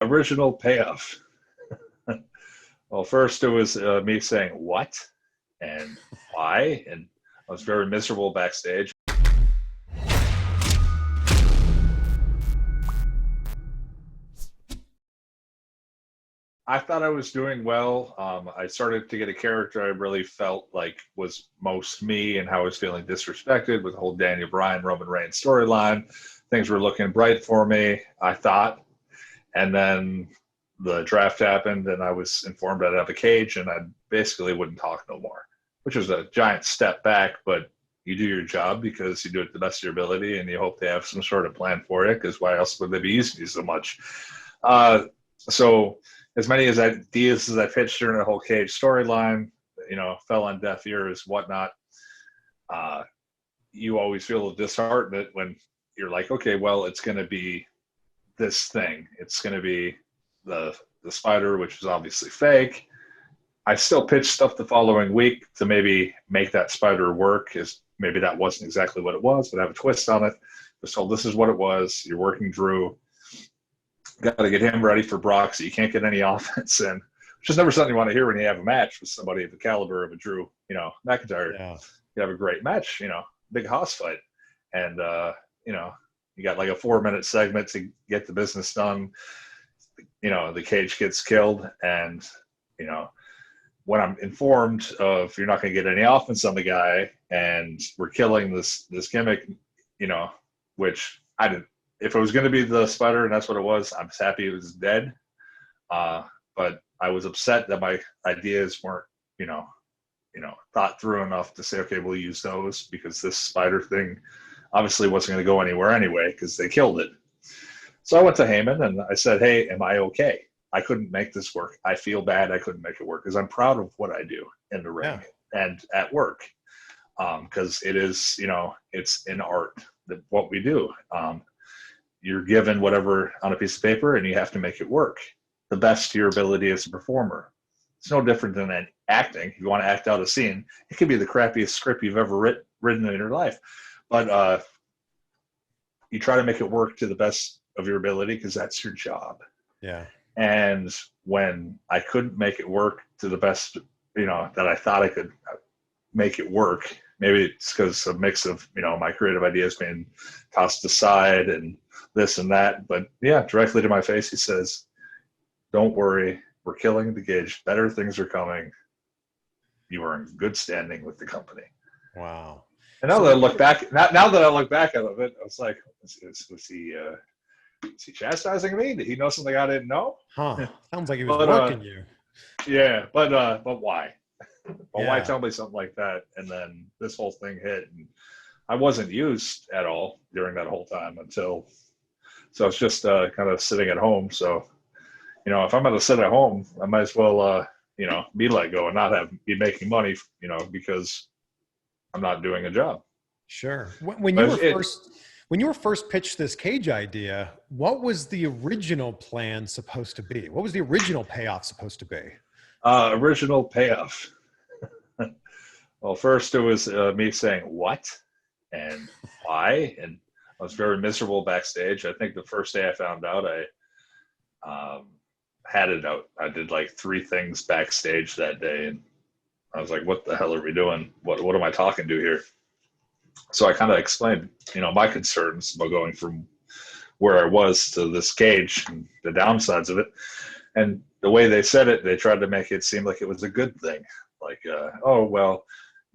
Original payoff. Well, first it was me saying what and why, and I was very miserable backstage. I thought I was doing well. I started to get a character I really felt like was most me, and how I was feeling disrespected with the whole Daniel Bryan Roman Reigns storyline. Things were looking bright for me, I thought. And then the draft happened, and I was informed I'd have a cage, and I basically wouldn't talk no more, which was a giant step back. But you do your job because you do it to the best of your ability, and you hope they have some sort of plan for you, because why else would they be using you so much? So as many as ideas as I pitched during the whole cage storyline, fell on deaf ears, whatnot. Uh, you always feel disheartened when you're like, okay, well, it's going to be this thing. It's going to be the spider, which is obviously fake. I still pitched stuff the following week to maybe make that spider work. Is maybe that wasn't exactly what it was, but have a twist on it. So this is what it was. You're working Drew. Got to get him ready for Brock, so you can't get any offense in. Which is never something you want to hear when you have a match with somebody of the caliber of a Drew, McIntyre. Yeah. You have a great match, big house fight. And, you got like a 4-minute segment to get the business done. The cage gets killed. And, when I'm informed of you're not going to get any offense on the guy and we're killing this gimmick, which I didn't. If it was going to be the spider and that's what it was, I'm just happy it was dead. But I was upset that my ideas weren't, thought through enough to say, okay, we'll use those, because this spider thing obviously wasn't going to go anywhere anyway because they killed it. So I went to Heyman and I said, hey, am I okay? I couldn't make this work. I feel bad I couldn't make it work, because I'm proud of what I do in the ring and at work. Because it is, it's an art, that what we do. You're given whatever on a piece of paper and you have to make it work the best to your ability as a performer. It's no different than acting. If you want to act out a scene, it could be the crappiest script you've ever written in your life. But you try to make it work to the best of your ability, because that's your job. Yeah. And when I couldn't make it work to the best, that I thought I could make it work, maybe it's because a mix of, my creative ideas being tossed aside and this and that. But yeah, directly to my face, he says, don't worry, we're killing the cage. Better things are coming. You are in good standing with the company. Wow. And now that I look back, now that I look back at it, I was like, was he chastising me? Did he know something I didn't know? Huh. Sounds like he was working you. Yeah, but why? But why tell me something like that? And then this whole thing hit, and I wasn't used at all during that whole time so I was just kind of sitting at home. So, if I'm going to sit at home, I might as well, be let go and not be making money, because I'm not doing a job. Sure. When you were first pitched this cage idea, what was the original plan supposed to be? What was the original payoff supposed to be? Original payoff. Well, first it was me saying what and why, and I was very miserable backstage. I think the first day I found out, I had it out. I did like 3 things backstage that day, and I was like, what the hell are we doing? What am I talking to here? So I kind of explained, my concerns about going from where I was to this cage and the downsides of it. And the way they said it, they tried to make it seem like it was a good thing. Like, oh, well,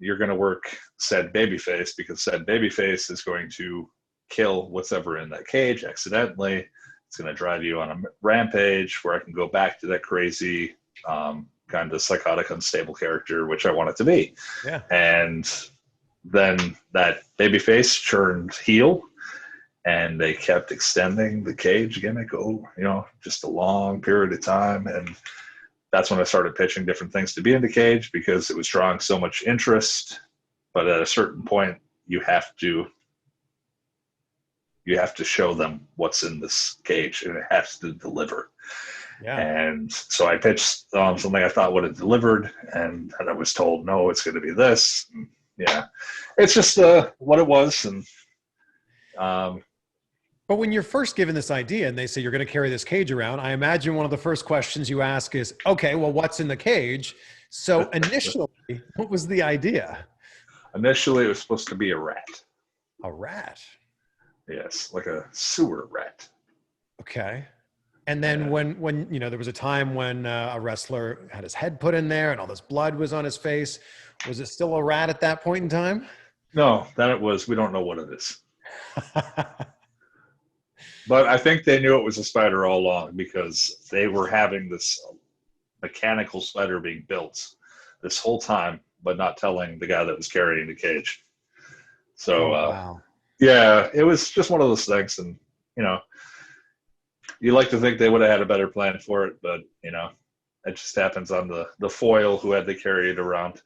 you're going to work said babyface because said babyface is going to kill what's ever in that cage accidentally. It's going to drive you on a rampage where I can go back to that crazy kind of psychotic, unstable character, which I want it to be. Yeah. And then that babyface turned heel, and they kept extending the cage gimmick, just a long period of time. And that's when I started pitching different things to be in the cage, because it was drawing so much interest. But at a certain point, you have to show them what's in this cage, and it has to deliver. Yeah. And so I pitched something I thought would have delivered, and I was told, no, it's going to be this. And yeah, it's just what it was. And But when you're first given this idea and they say you're going to carry this cage around, I imagine one of the first questions you ask is, okay, well, what's in the cage? So initially, what was the idea? Initially, it was supposed to be a rat. A rat. Yes, like a sewer rat. Okay. And then when there was a time when a wrestler had his head put in there and all this blood was on his face, was it still a rat at that point in time? No, then it was, we don't know what it is. But I think they knew it was a spider all along because they were having this mechanical spider being built this whole time, but not telling the guy that was carrying the cage. So, wow. Yeah, it was just one of those things. And, you like to think they would have had a better plan for it, but, it just happens on the foil who had to carry it around.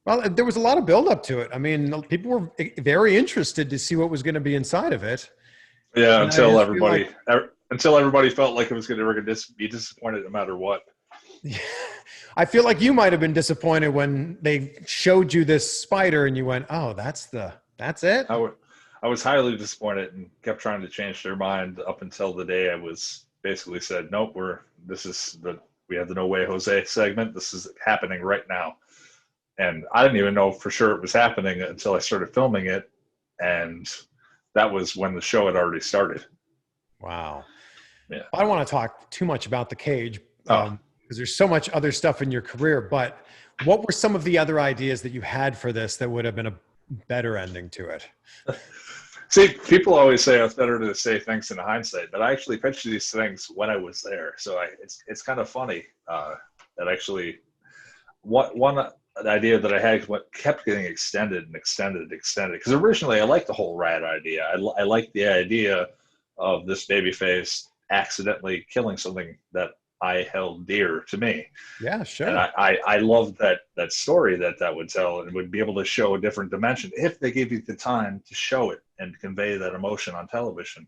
Well, there was a lot of buildup to it. I mean, people were very interested to see what was going to be inside of it. Yeah, until everybody felt like it was going to be disappointed no matter what. I feel like you might have been disappointed when they showed you this spider and you went, "Oh, that's it." I was highly disappointed and kept trying to change their mind up until the day I was basically said, "Nope, we have the No Way Jose segment. This is happening right now." And I didn't even know for sure it was happening until I started filming it, and that was when the show had already started. Wow. Yeah. I don't want to talk too much about the cage because there's so much other stuff in your career, but what were some of the other ideas that you had for this that would have been a better ending to it? See, people always say it's better to say things in hindsight, but I actually pitched these things when I was there. So it's kind of funny that actually one idea that I had kept getting extended and extended. Because originally I liked the whole rat idea. I liked the idea of this babyface accidentally killing something that I held dear to me. Yeah, sure. And I loved that story that would tell, and would be able to show a different dimension if they gave you the time to show it and convey that emotion on television,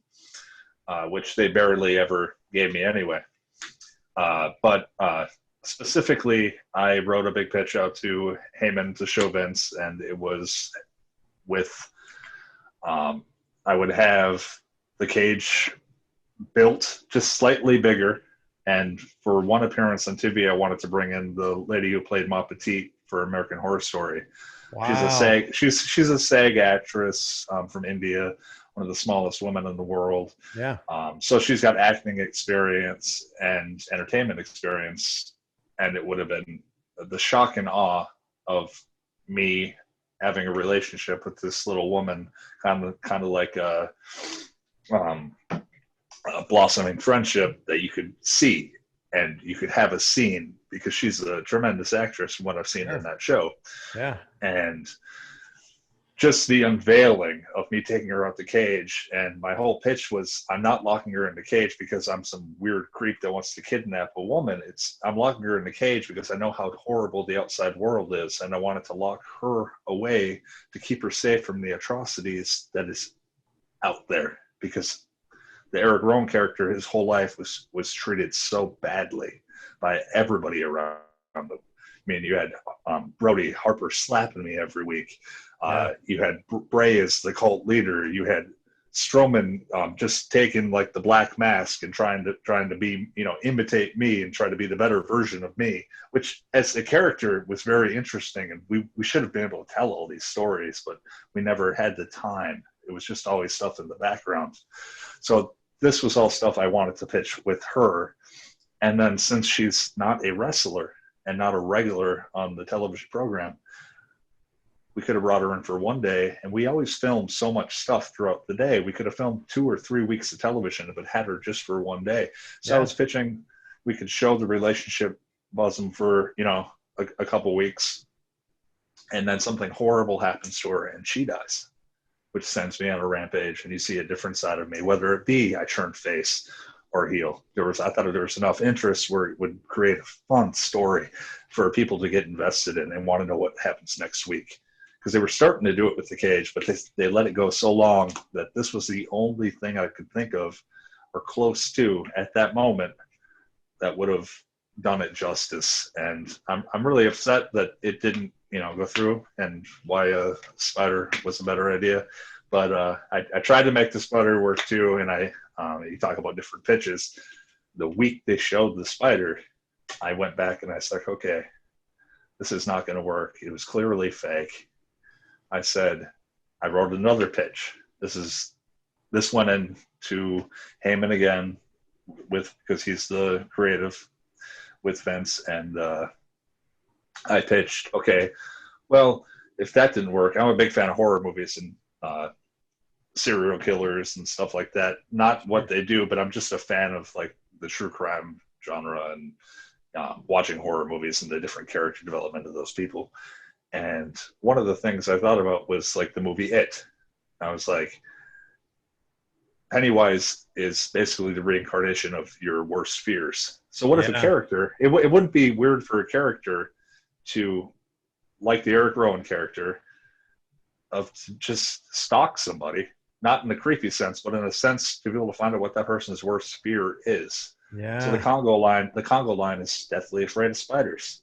which they barely ever gave me anyway. But specifically, I wrote a big pitch out to Heyman to show Vince, and it was with I would have the cage built just slightly bigger. And for one appearance on TV, I wanted to bring in the lady who played Ma Petite for American Horror Story. Wow. She's a SAG actress from India, one of the smallest women in the world. Yeah. So she's got acting experience and entertainment experience, and it would have been the shock and awe of me having a relationship with this little woman, kind of like a blossoming friendship that you could see and you could have a scene, because she's a tremendous actress from what I've seen in that show. Yeah. And just the unveiling of me taking her out the cage, and my whole pitch was, I'm not locking her in the cage because I'm some weird creep that wants to kidnap a woman. I'm locking her in the cage because I know how horrible the outside world is, and I wanted to lock her away to keep her safe from the atrocities that is out there, because the Erick Rowan character, his whole life was treated so badly by everybody around him. I mean, you had Brody Harper slapping me every week. You had Bray as the cult leader. You had Strowman just taking like the black mask and trying to be, imitate me and try to be the better version of me, which as a character was very interesting. And we should have been able to tell all these stories, but we never had the time. It was just always stuff in the background. So this was all stuff I wanted to pitch with her. And then since she's not a wrestler and not a regular on the television program, we could have brought her in for one day, and we always filmed so much stuff throughout the day. We could have filmed 2 or 3 weeks of television if it had her just for one day. So I was pitching, we could show the relationship bosom for, a couple weeks, and then something horrible happens to her and she dies, which sends me on a rampage, and you see a different side of me, whether it be I turn face or heel. I thought there was enough interest where it would create a fun story for people to get invested in and want to know what happens next week. Because they were starting to do it with the cage, but they let it go so long that this was the only thing I could think of or close to at that moment that would have done it justice. And I'm really upset that it didn't, go through, and why a spider was a better idea. But I tried to make the spider work too, and you talk about different pitches. The week they showed the spider, I went back and I said, okay, this is not going to work. It was clearly fake. I wrote another pitch. This went into Heyman again because he's the creative with Vince, and I pitched, okay, well, if that didn't work, I'm a big fan of horror movies and serial killers and stuff like that. Not what they do, but I'm just a fan of like the true crime genre and watching horror movies and the different character development of those people. And one of the things I thought about was like the movie It. I was like, Pennywise is basically the reincarnation of your worst fears. So what if a character, it wouldn't be weird for a character to, like the Erick Rowan character, of to just stalk somebody, not in the creepy sense, but in a sense to be able to find out what that person's worst fear is. Yeah. So the Congo line is deathly afraid of spiders.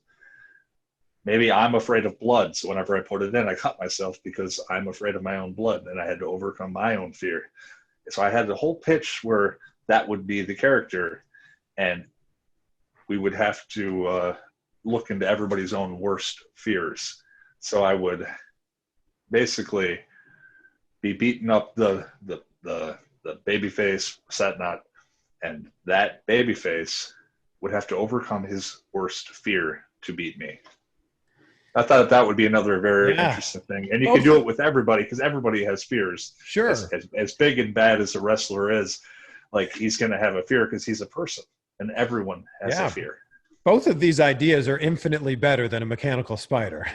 Maybe I'm afraid of blood, so whenever I put it in, I cut myself because I'm afraid of my own blood, and I had to overcome my own fear. So I had the whole pitch where that would be the character, and we would have to look into everybody's own worst fears. So I would basically be beating up the babyface Satnat, and that babyface would have to overcome his worst fear to beat me. I thought that would be another very interesting thing. And you can do it with everybody because everybody has fears. Sure. As big and bad as a wrestler is, like he's going to have a fear because he's a person and everyone has a fear. Both of these ideas are infinitely better than a mechanical spider.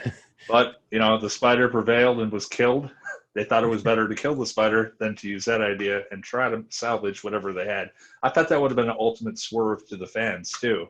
But, the spider prevailed and was killed. They thought it was better to kill the spider than to use that idea and try to salvage whatever they had. I thought that would have been an ultimate swerve to the fans, too.